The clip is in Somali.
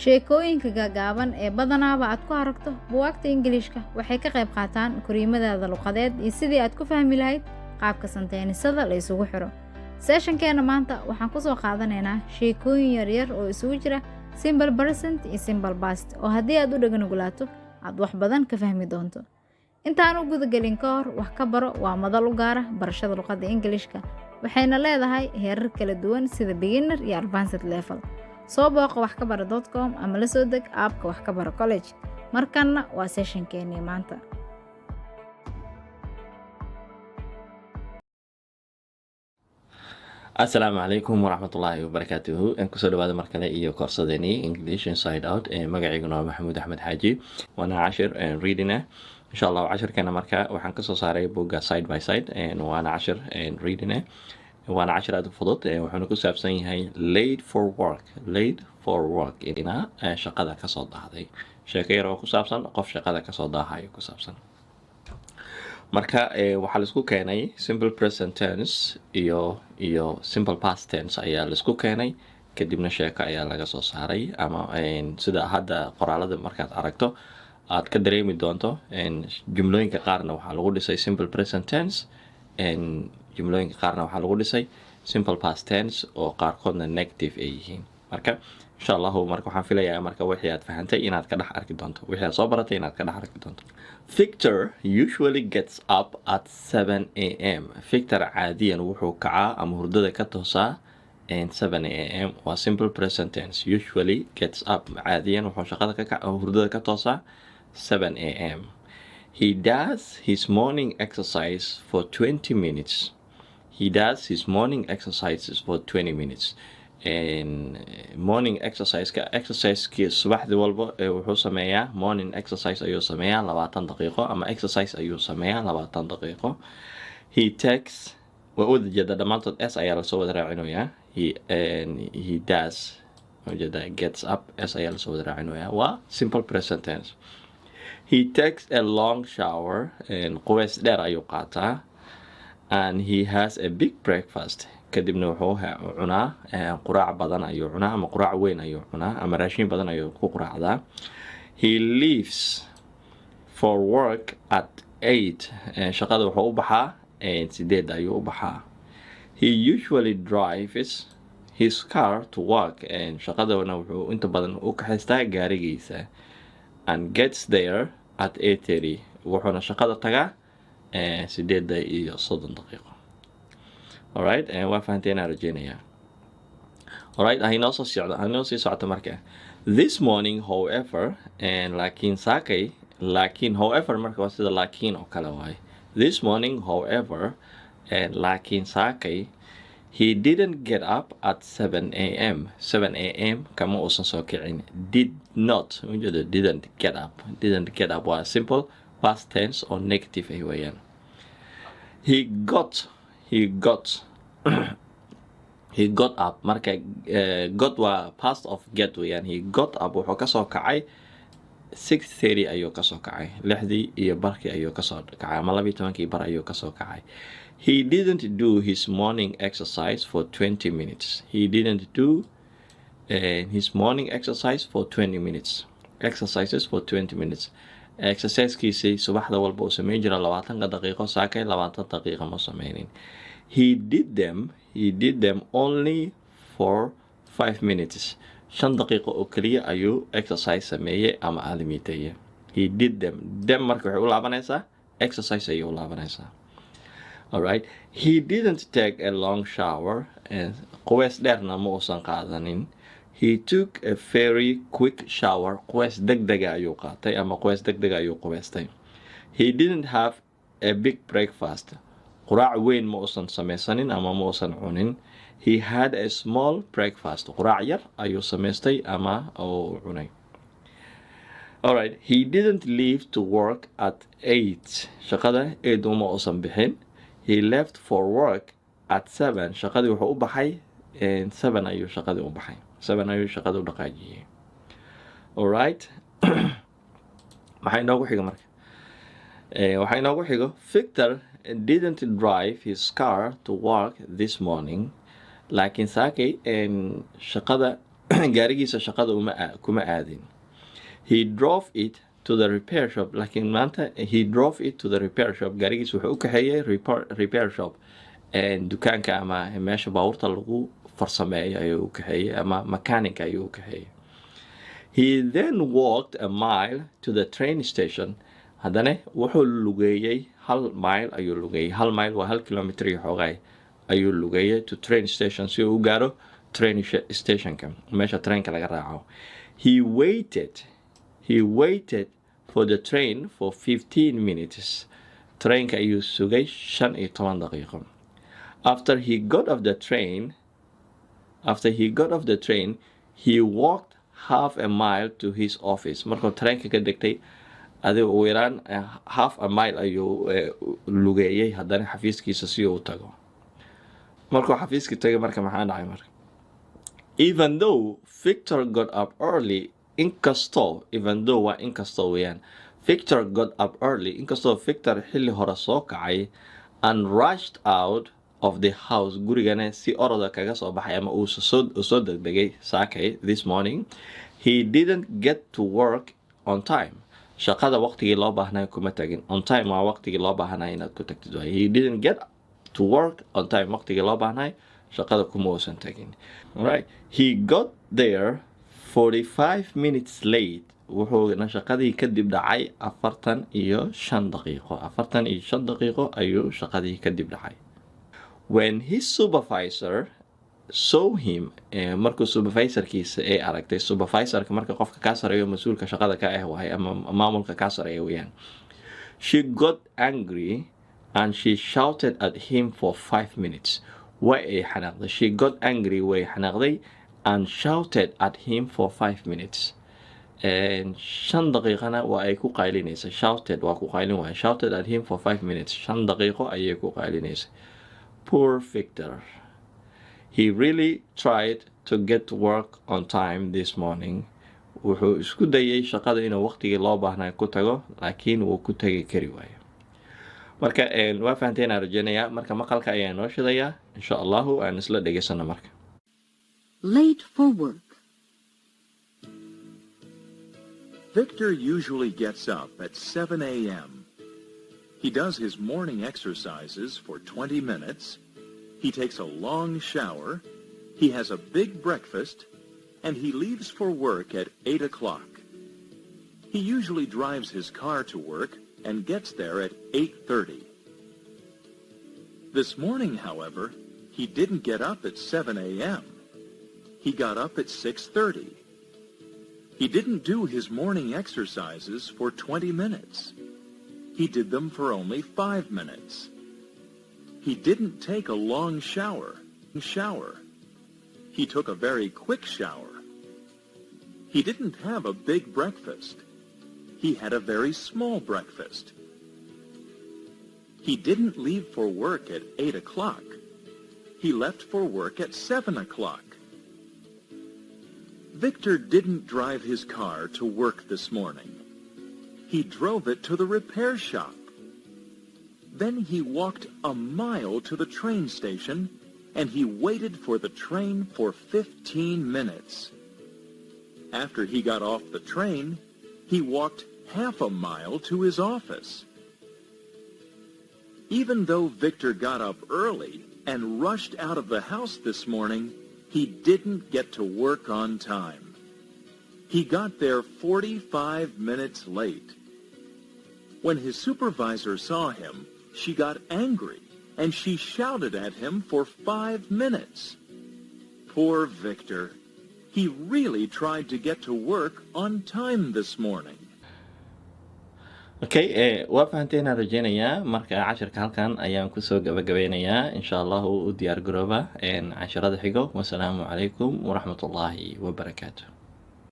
sheekooyinka gaagaaban ee badanaaba aad ku aragto buugaagta Englishka waxay ka qayb qaataan koriimadaada luqadeed iyo sidii aad ku fahmi lahayd qaabka senteenisada la isugu xiro. Sessionkeena maanta waxaan ku soo qaadanaynaa sheekooyin yaryar oo isugu jira simple present iyo simple past oo haddii aad u dhaganugulaato aad wax badan ka fahmi doonto. Intaan u gudagelin ka hor wax ka baro waa madal u gaara barashada luqadda Englishka waxayna leedahay heerar kala duwan sida beginner iyo advanced level. soo booqo waxkabaro.com ama la soo deg aabka waxkabaro college. markanna waa sessionkeennii maanta. Assalamu alaikum warahmatullahi wabarakatuh. En kusoo dhawaada mar kale iyo koorsadeeni English Inside Out ee magaciiguna waa Maxamuud Axmed Xaaji. Waana cashir reading insha Allah cashirkeena marka waxaan ka soo saaray buugga side by side waana cashir reading waana cashir aad u fudud wuxuuna ku saabsan yahay late for work ina shaqada ka soo daahday. Sheeko yar oo ku saabsan qof shaqada ka soo daahayo ku saabsan. Marka waxaa la isku keenay simple present tense iyo simple past tense ayaa la isku keenay kadibna sheeko ayaa laga soo saaray ama sida hadda qoraalada markaad aragto aad ka dareemi doonto jumlooyinka qaarna waxaa lagu dhisay simple present tense jumlooyinka qaarna waxaa lagu dhisay simple past tense oo qaarkoodna negative ay yihiin. Marka insha Allah marka waxaan filayaa marka wixii aad fahantay inaad ka dhex arki doonto wixii aad soo baratay inaad ka dhex arki doonto. Victor usually gets up at 7 a.m. Victor caadiyan wuxuu kacaa ama hurdada ka toosaa 7 a.m. waa simple present tense. Usually gets up caadiyan wuxuu shaqada ka kacaa hurdada ka toosaa 7 a.m. He does his morning exercise for 20 minutes. He does his morning exercises for 20 minutes. Morning exercise-kii subaxdii walba wuxuu sameeyaa morning exercise ayuu sameeyaa 20 daqiiqo ama exercise ayuu sameeyaa 20 daqiiqo. He takes waa wada jeeda dhamaantood s ayaa la soo wada raacinayaa. He does wajada gets up s ayaa la soo wada raacinayaa waa simple present tense. He takes a long shower qubays dheer ayuu qaataa and he has a big breakfast. kadibna wuxuu cunaa quraac badan ayuu cunaa ama quraac weyn ayuu cunaa ama raashin badan ayuu ku quraacdaa. He leaves for work at 8 shaqada wuxuu u baxaa 8 ayuu u baxaa. He usually drives his car to work shaqadana wuxuu inta badan u kaxaystaa gaarigiisa and gets there at 8:30 wuxuuna shaqada tagaa 8:30 daqiiqo. Alright, waa fahanteena rajeynaya. Alright, aynoo sii socota marka. This morning, however, laakiin however marka waa sida laakiin oo kale waay. This morning, however, laakiin saakay, he didn't get up at 7 a.m. 7 a.m. kama uusan soo kicin. Didn't get up waa simple past tense oo negative ay weeyaan. He got up marka got waa past of get weeyaan. He got up wuxuu ka soo kacay 6:30 ayuu ka soo kacay 6:00 ayuu ka soo kacay ama 12:00 ayuu ka soo kacay. He didn't do his morning exercise for 20 minutes. He didn't do his morning exercise for 20 minutes. Exercises for 20 minutes. Exercise-kiisii subaxda walba uu sameyn jira 20 daqiiqo saakay 20 daqiiqo ma sameynin. He did them only for 5 minutes. 5 daqiiqo oo kaliya ayuu exercise sameeyay ama aalimiitay. He did them marka waxay u laabanaysaa exercise ayuu u laabanaysaa. Alright, he didn't take a long shower qubays dheerna ma uusan qaadanin. He took a very quick shower qubays degdeg ayuu qaatay ama qubays degdeg ayuu qubaystay. He didn't have a big breakfast. quraac weyn ma uusan samaysanin ama ma uusan cunin. He had a small breakfast. quraac yar ayuu samaystay ama uu cunay. Alright, he didn't leave to work at 8. shaqada 8 uma uusan bixin. He left for work at 7. shaqadii wuxuu u baxay 7 ayuu shaqadii u baxay. 7 ayuu shaqada u dhaqaajiyay. Alright. maxay noogu xiga marka? waxay noogu xigo Victor didn't drive his car to work this morning. laakiin saakay shaqada gaarigiisa shaqada kuma aadin. He drove it to the repair shop. Laakiin maanta he drove it to the repair shop. Gaarigiisa wuxuu u kaxeeyey repair shop. Dukaanka ama meesha baabuurta lagu farsameeyo ayuu u kaxeeyey ama mechanic ayuu u kaxeeyey. He then walked a mile to the train station. Haddana wuxuu lugeeyey 1 mile ayuu lugeeyey. 1 mile waa 1 kilometer iyo xoogay ayuu lugeeyey to train station si uu u gaaro train stationka meesha trainka laga raaco. He waited for the train for 15 minutes. Trainka ayuu sugay 15 daqiiqo. After he got off the train, he walked half a mile to his office. Markuu trainka ka degtay adiga ugu yaraan half a mile ayuu lugeeyey haddana xafiiskiisa si uu u tago. Markuu xafiiska tagay marka maxaa dhacay marka? Even though Victor got up early, inkastoo weeyaan. Victor got up early, inkastoo Victor xilli hore soo kacay and rushed out of the house, gurigana si oroda kaga soo baxay ama uu soo degdegay saakay this morning. He didn't get to work on time. Shaqada waqtigii loo baahnaa kuma tagin. On time waa waqtigii loo baahnaa inaad ku tagtid waay. He didn't get to work on time. Waqtigii loo baahnaa shaqada kuma uusan tagin. Right? He got there 45 minutes late. Wuxuuna shaqadii kadib dhacay 45 daqiiqo. 45 daqiiqo ayuu shaqadii kadib dhacay. When his supervisor saw him, markuu supervisorkiisa ay aragtay, supervisorka marka qofka ka sareeyo mas'uulka shaqada ka ah wahay ama maamulka ka sareeyo weeyaan. She got angry and she shouted at him for 5 minutes. Way xanaaqday. She got angry, way xanaaqday and shouted at him for 5 minutes. And 5 daqiiqana waa ay ku qaylinaysa. Shouted waa ku qaylin waay. Shouted at him for 5 minutes. 5 daqiiqo ayay ku qaylinaysa. Poor Victor. He really tried to get to work on time this morning. Wuxuu isku dayay shaqada inuu waqtigii loo baahnaa ku tago, laakiin wuu ku tagi kari waayo. Marka waa fahanteen aan rajaynayaa. Marka maqalka ayaan noo shidayaa. Insha Allahu aan isla dhegaysano marka. Late for work. Victor usually gets up at 7 a.m. He does his morning exercises for 20 minutes. He takes a long shower. He has a big breakfast. And he leaves for work at 8 o'clock. He usually drives his car to work and gets there at 8:30. This morning, however, he didn't get up at 7 a.m. He got up at 6:30. He didn't do his morning exercises for 20 minutes. He did them for only 5 minutes. He didn't take a long shower. He took a very quick shower. He didn't have a big breakfast. He had a very small breakfast. He didn't leave for work at 8 o'clock. He left for work at 7 o'clock. Victor didn't drive his car to work this morning. He drove it to the repair shop. Then he walked a mile to the train station, and he waited for the train for 15 minutes. After he got off the train, he walked half a mile to his office. Even though Victor got up early and rushed out of the house this morning, he didn't get to work on time. He got there 45 minutes late. When his supervisor saw him, she got angry, and she shouted at him for 5 minutes. Poor Victor. He really tried to get to work on time this morning. Okay, waa fahanteen aan rajaynayaa. Marka casharka halkan ayaan kusoo gabagabeynayaa. Insha Allah u diyaar garooba casharada xigo. Wassalaamu calaykum waraxmatullaahi wabarakaatuh.